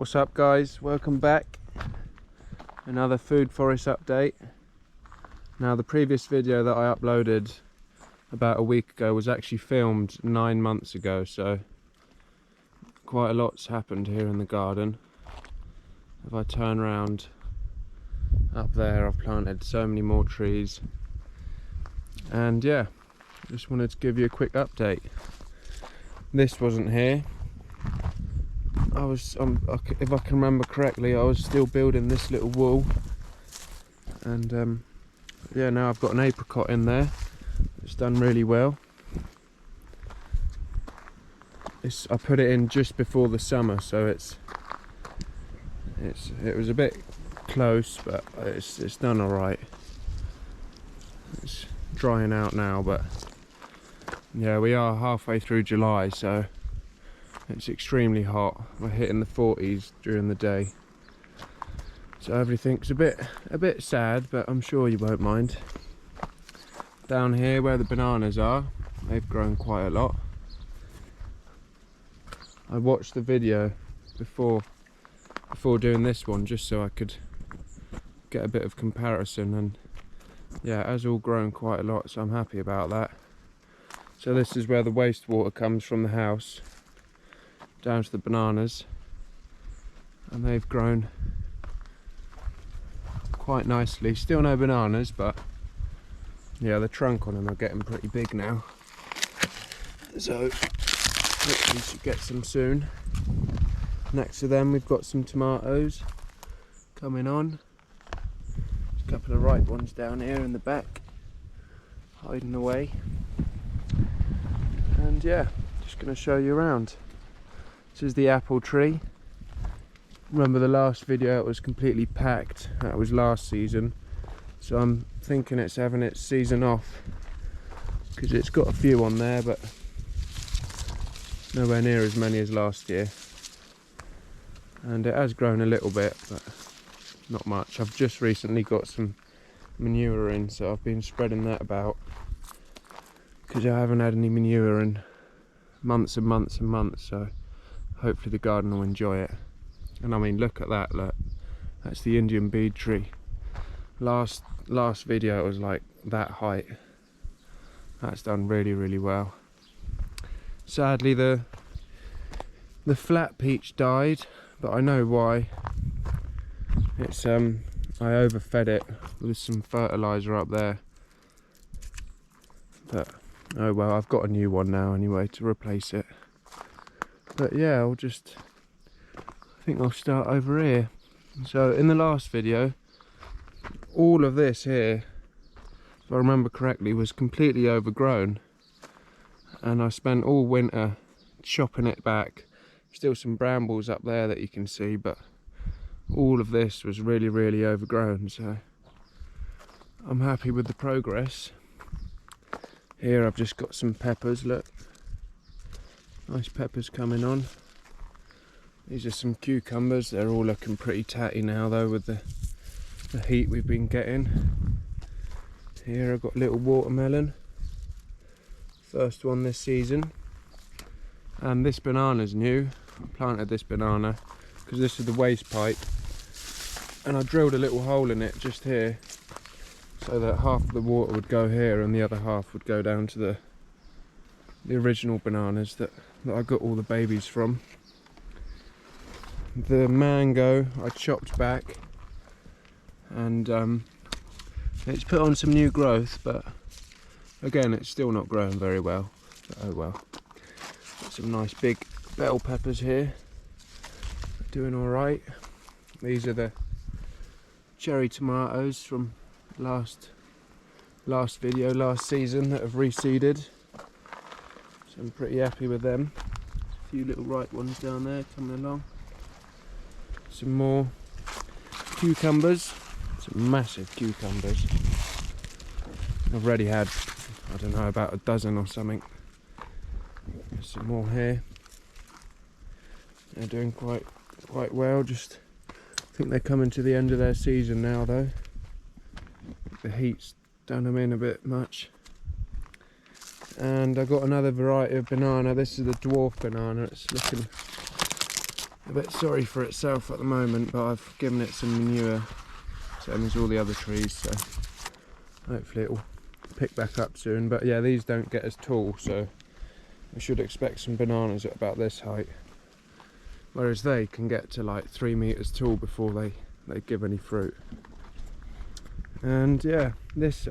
What's up guys, welcome back. Another food forest update. Now the previous video that I uploaded about a week ago was actually filmed 9 months ago, so quite a lot's happened here in the garden. If I turn around up there, I've planted so many more trees, and yeah, just wanted to give you a quick update. This wasn't here. If I can remember correctly, I was still building this little wall, and yeah, now I've got an apricot in there. It's done really well. I put it in just before the summer, so it was a bit close, but it's done all right. It's drying out now, but yeah, we are halfway through July, so it's extremely hot. We're hitting the 40s during the day, so everything's a bit sad, but I'm sure you won't mind. Down here where the bananas are, they've grown quite a lot. I watched the video before doing this one just so I could get a bit of comparison, and yeah, it has all grown quite a lot, so I'm happy about that. So this is where the wastewater comes from the house down to the bananas, and they've grown quite nicely. Still no bananas, but yeah, the trunk on them are getting pretty big now, so hopefully we should get some soon. Next to them we've got some tomatoes coming on. There's a couple of ripe ones down here in the back hiding away, and yeah, just going to show you around. This is the apple tree. Remember the last video, it was completely packed. That was last season, so I'm thinking it's having its season off because it's got a few on there, but nowhere near as many as last year. And it has grown a little bit, but not much. I've just recently got some manure in, so I've been spreading that about because I haven't had any manure in months and months and months, so hopefully the garden will enjoy it. And I mean, look at that, look, that's the Indian bead tree. Last video it was like that height. That's done really well. Sadly the flat peach died, but I know why. It's I overfed it with some fertilizer up there, but oh well, I've got a new one now anyway to replace it. But yeah, I think I'll start over here. So in the last video, all of this here, if I remember correctly, was completely overgrown, and I spent all winter chopping it back. Still some brambles up there that you can see, but all of this was really overgrown, so I'm happy with the progress. Here I've just got some peppers, look. Nice peppers coming on. These are some cucumbers. They're all looking pretty tatty now though with the heat we've been getting. Here I've got little watermelon. First one this season. And this banana's new. I planted this banana because this is the waste pipe, and I drilled a little hole in it just here so that half of the water would go here and the other half would go down to the original bananas that I got all the babies from. The mango I chopped back, and it's put on some new growth, but again it's still not growing very well, but oh well. Got some nice big bell peppers here, doing all right. These are the cherry tomatoes from last video, last season, that have reseeded, so I'm pretty happy with them. A few little ripe ones down there coming along. Some more cucumbers, some massive cucumbers. I've already had, I don't know, about a dozen or something. There's some more here. They're doing quite well. Just I think they're coming to the end of their season now though. The heat's done them in a bit much. And I got another variety of banana. This is the dwarf banana. It's looking a bit sorry for itself at the moment, but I've given it some manure, same as all the other trees, so hopefully it'll pick back up soon. But yeah, these don't get as tall, so we should expect some bananas at about this height, whereas they can get to like 3 meters tall before they give any fruit. And yeah, this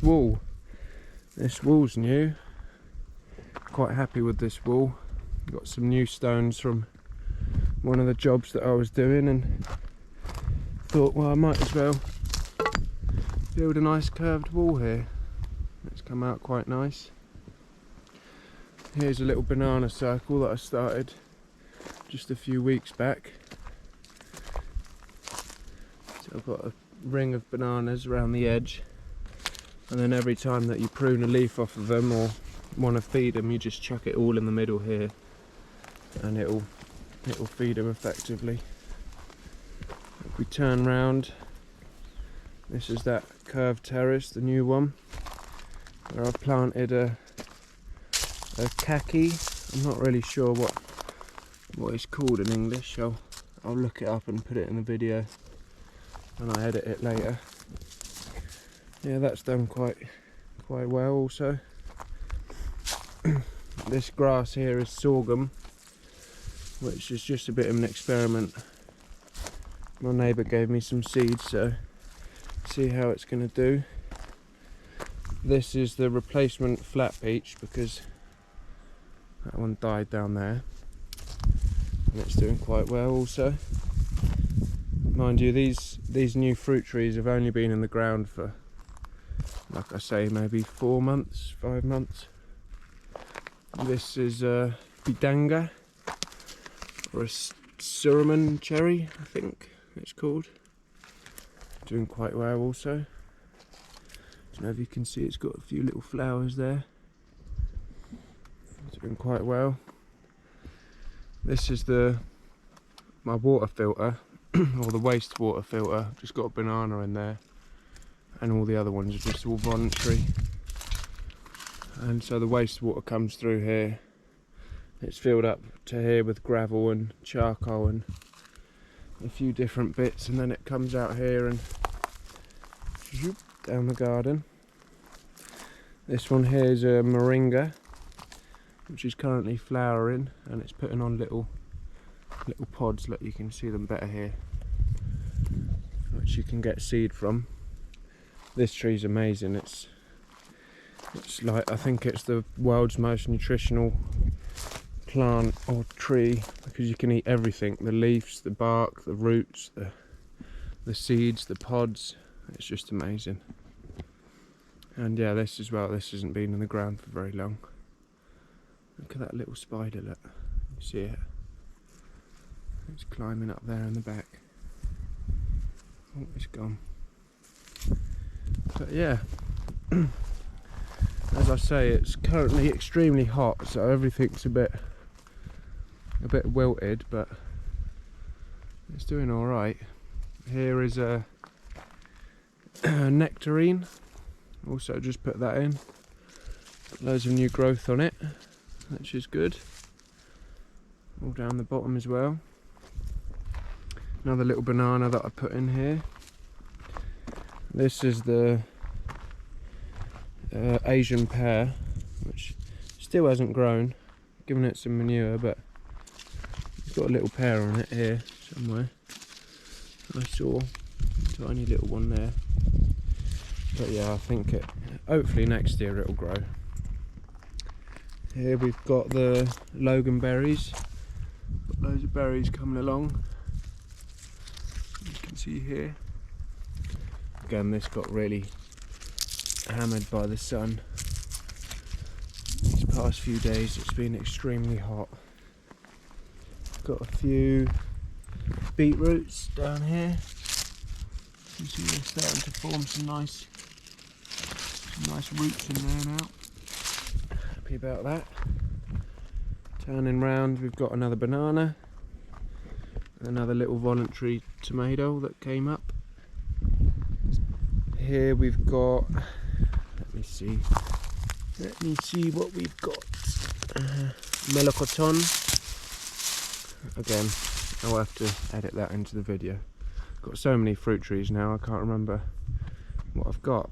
wall's new. Quite happy with this wall. Got some new stones from one of the jobs that I was doing, and thought, well, I might as well build a nice curved wall here. It's come out quite nice. Here's a little banana circle that I started just a few weeks back. So I've got a ring of bananas around the edge, and then every time that you prune a leaf off of them or want to feed them, you just chuck it all in the middle here, and it'll feed them effectively. If we turn round, this is that curved terrace, the new one, where I've planted a khaki. I'm not really sure what it's called in English. I'll look it up and put it in the video when I edit it later. Yeah, that's done quite well also. This grass here is sorghum, which is just a bit of an experiment. My neighbour gave me some seeds, so see how it's going to do. This is the replacement flat peach, because that one died down there, and it's doing quite well also. Mind you, these new fruit trees have only been in the ground for, like I say, maybe 4 months, 5 months. This is a bidanga, or a Suraman cherry, I think it's called. Doing quite well also. Don't know if you can see, it's got a few little flowers there. It's doing quite well. This is my water filter, or the wastewater filter. Just got a banana in there, and all the other ones are just all voluntary. And so the wastewater comes through here. It's filled up to here with gravel and charcoal and a few different bits, and then it comes out here and zoop, down the garden. This one here is a moringa, which is currently flowering, and it's putting on little pods. Look, you can see them better here, which you can get seed from. This tree's amazing. It's like, I think it's the world's most nutritional plant or tree, because you can eat everything: the leaves, the bark, the roots, the seeds, the pods. It's just amazing. And yeah, this as well, this hasn't been in the ground for very long. Look at that little spider, look, you see it? It's climbing up there in the back. Oh, it's gone. But yeah, as I say, it's currently extremely hot, so everything's a bit wilted, but it's doing all right. Here is a nectarine. Also just put that in. Got loads of new growth on it, which is good. All down the bottom as well. Another little banana that I put in here. This is the Asian pear, which still hasn't grown. Given it some manure, but it's got a little pear on it here somewhere. I saw a tiny little one there. But yeah, I think hopefully next year it'll grow. Here we've got the Logan berries. Got loads of berries coming along. You can see here. Again, this got really hammered by the sun. These past few days it's been extremely hot. Got a few beetroots down here. You see they're starting to form some nice roots in there now. Happy about that. Turning round, we've got another banana, another little voluntary tomato that came up. Here we've got, let me see what we've got. Melocoton. Again, I'll have to edit that into the video. Got so many fruit trees now, I can't remember what I've got.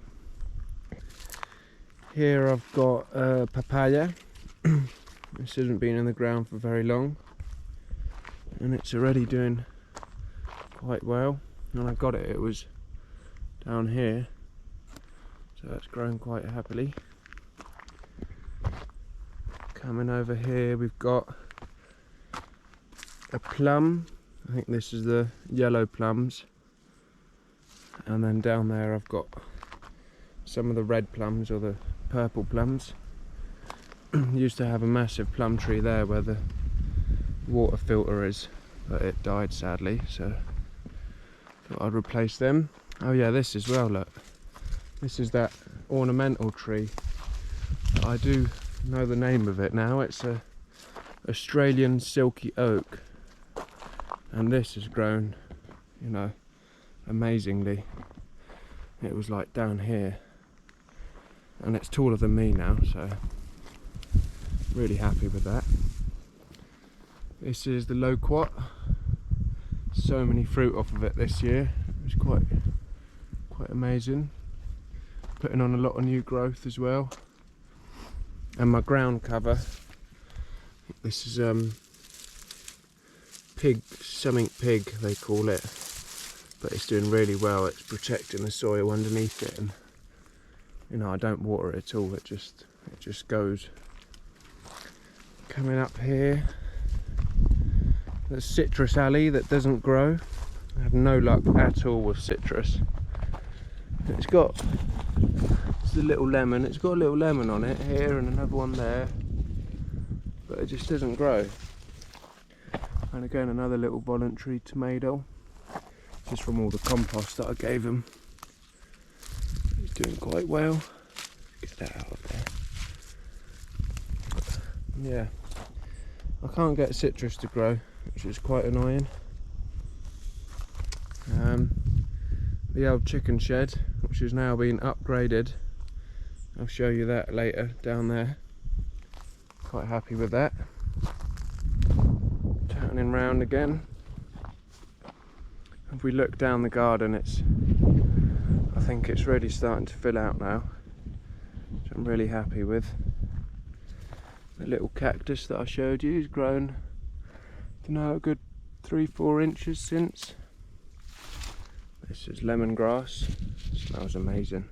Here I've got papaya. This hasn't been in the ground for very long, and it's already doing quite well. When I got it, it was down here, so that's grown quite happily. Coming over here, we've got a plum. I think this is the yellow plums, and then down there I've got some of the red plums or the purple plums. Used to have a massive plum tree there where the water filter is, but it died sadly, so thought I'd replace them. Oh yeah, this as well, look. This is that ornamental tree. I do know the name of it now. It's a Australian silky oak, and this has grown, you know, amazingly. It was like down here, and it's taller than me now, so really happy with that. This is the loquat. So many fruit off of it this year. It's quite amazing. Putting on a lot of new growth as well. And my ground cover, this is pig they call it, but it's doing really well. It's protecting the soil underneath it, and you know, I don't water it at all. It just goes. Coming up here, the citrus alley that doesn't grow. I have no luck at all with citrus. It's a little lemon. It's got a little lemon on it here and another one there, but it just doesn't grow. And again, another little voluntary tomato, just from all the compost that I gave him. He's doing quite well. Get that out of there. Yeah, I can't get citrus to grow, which is quite annoying. The old chicken shed, which has now been upgraded, I'll show you that later down there. Quite happy with that. Turning round again. If we look down the garden, I think it's really starting to fill out now, which I'm really happy with. The little cactus that I showed you has grown, I don't know, a good 3-4 inches since. This is lemongrass. It smells amazing.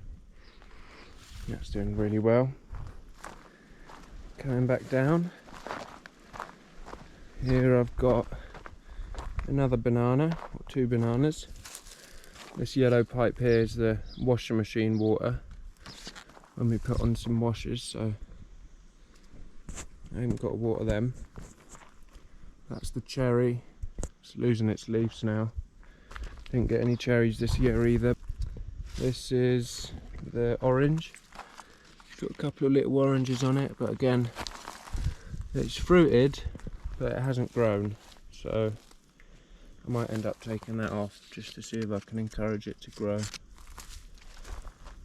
That's doing really well. Coming back down. Here I've got another banana, or 2 bananas. This yellow pipe here is the washing machine water when we put on some washers, so I haven't got to water them. That's the cherry. It's losing its leaves now. Didn't get any cherries this year either. This is the orange. It's got a couple of little oranges on it, but again, it's fruited, but it hasn't grown. So I might end up taking that off just to see if I can encourage it to grow.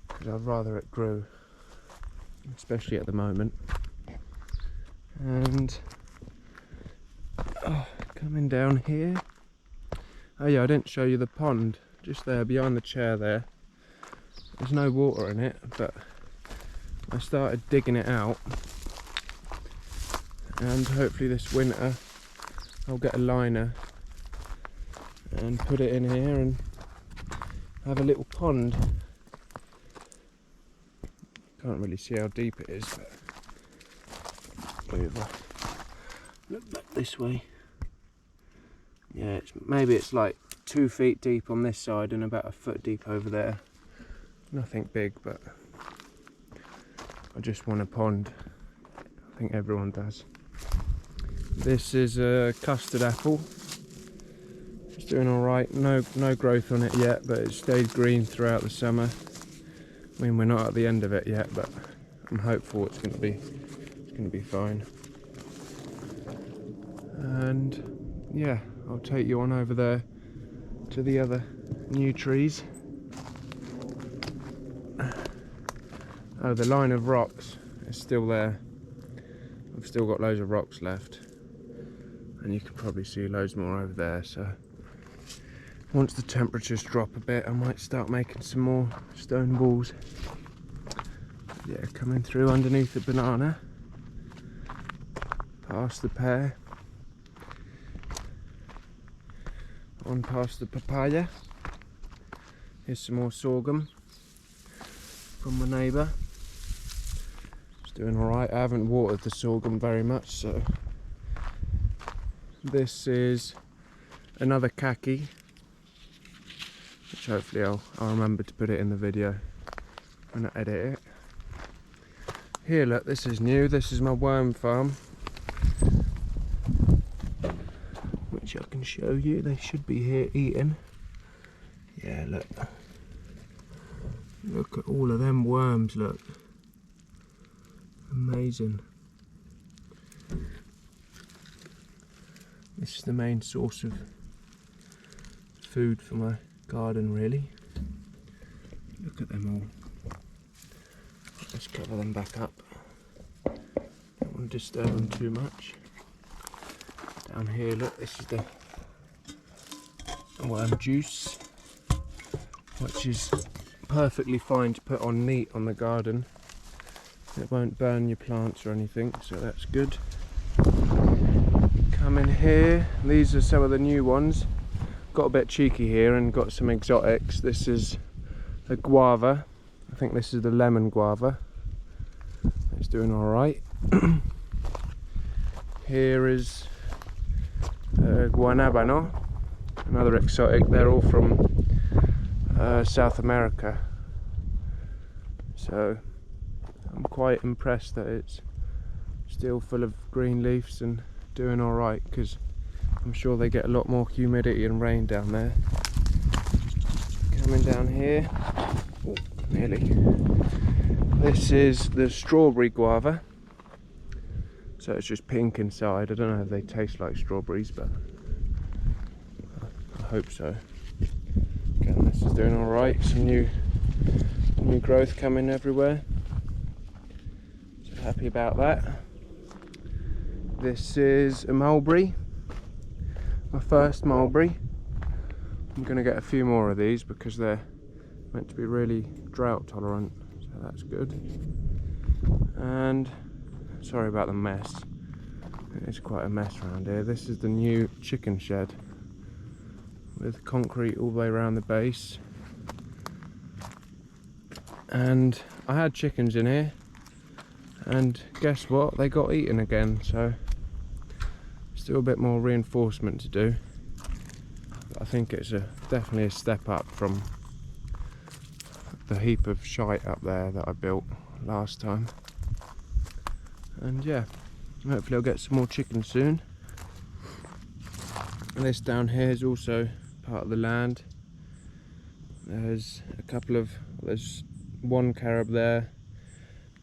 Because I'd rather it grew, especially at the moment. And coming down here, oh yeah, I didn't show you the pond just there behind the chair there. There's no water in it, but I started digging it out, and hopefully this winter I'll get a liner and put it in here and have a little pond. Can't really see how deep it is, but look back this way. Yeah, maybe it's like 2 feet deep on this side and about 1 foot deep over there. Nothing big, but I just want a pond. I think everyone does. This is a custard apple. It's doing alright. No growth on it yet, but it stayed green throughout the summer. I mean, we're not at the end of it yet, but I'm hopeful it's going to be fine. And yeah, I'll take you on over there to the other new trees. Oh, the line of rocks is still there. I've still got loads of rocks left. and you can probably see loads more over there. So once the temperatures drop a bit, I might start making some more stone balls. Yeah, coming through underneath the banana, past the pear, on past the papaya. Here's some more sorghum from my neighbour. It's doing alright. I haven't watered the sorghum very much, so. This is another kaki, which hopefully I'll remember to put it in the video when I edit it. Here, look, this is new. This is my worm farm, which I can show you. They should be here eating. Yeah, look. Look at all of them worms, look. Amazing. This is the main source of food for my garden, really. Look at them all. Let's cover them back up. Don't want to disturb them too much. Down here, look, this is the worm juice, which is perfectly fine to put on neat on the garden. It won't burn your plants or anything, so that's good. Come in here, these are some of the new ones. Got a bit cheeky here and got some exotics. This is a guava. I think this is the lemon guava. It's doing alright. Here is guanabano, another exotic. They're all from South America. So I'm quite impressed that it's still full of green leaves and doing alright, because I'm sure they get a lot more humidity and rain down there. Coming down here, oh, nearly. This is the strawberry guava. So it's just pink inside. I don't know if they taste like strawberries, but I hope so. Again, this is doing alright. Some new growth coming everywhere. So happy about that. This is a mulberry. My first mulberry. I'm going to get a few more of these because they're meant to be really drought tolerant, so that's good. And sorry about the mess, it's quite a mess around here. This is the new chicken shed with concrete all the way around the base, and I had chickens in here and guess what, they got eaten again, so still a bit more reinforcement to do. But I think it's definitely a step up from the heap of shite up there that I built last time. And yeah, hopefully I'll get some more chickens soon. And this down here is also part of the land. There's one carob there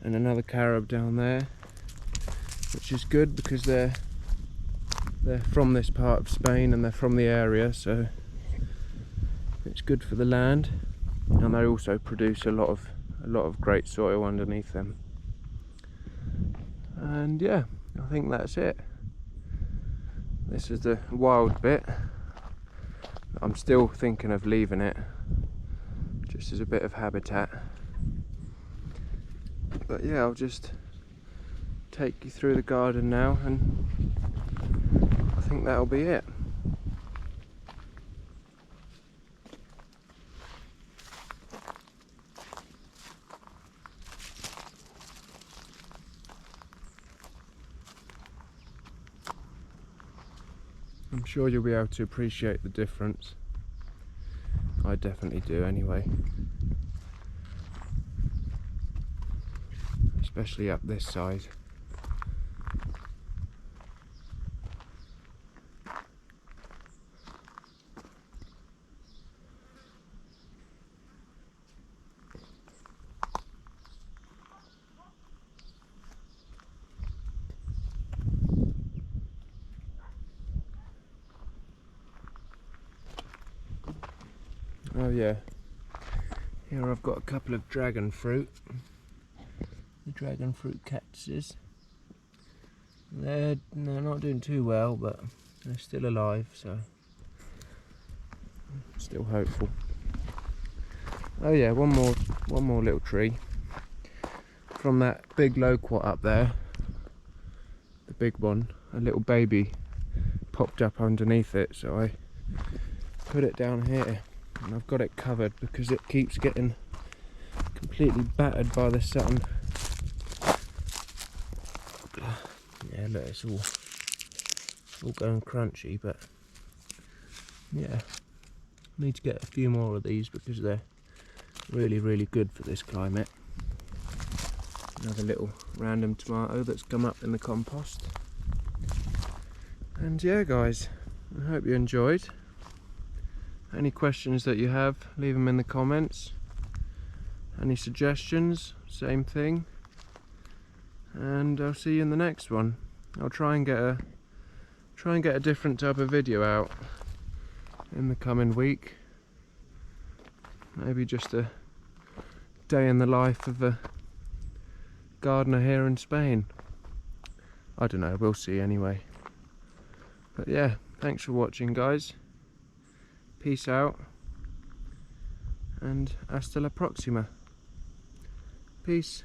and another carob down there, which is good because they're from this part of Spain and they're from the area, so it's good for the land, and they also produce a lot of great soil underneath them. And yeah, I think that's it. This is the wild bit. I'm still thinking of leaving it just as a bit of habitat, but yeah, I'll just take you through the garden now, and I think that'll be it. I'm sure you'll be able to appreciate the difference. I definitely do anyway. Especially up this side. Oh yeah, here I've got a couple of dragon fruit. The dragon fruit cactuses. They're not doing too well, but They're still alive, so still hopeful. Oh yeah, one more little tree from that big loquat up there, the big one. A little baby popped up underneath it, so I put it down here, and I've got it covered because it keeps getting completely battered by the sun. Yeah, look, it's all going crunchy, but yeah, I need to get a few more of these because they're really good for this climate. Another little random tomato that's come up in the compost. And yeah guys, I hope you enjoyed. Any questions that you have, leave them in the comments. Any suggestions, same thing. And I'll see you in the next one. I'll try and get a different type of video out in the coming week. Maybe just a day in the life of a gardener here in Spain. I don't know, we'll see anyway. But yeah, thanks for watching guys. Peace out. And hasta la próxima. Peace.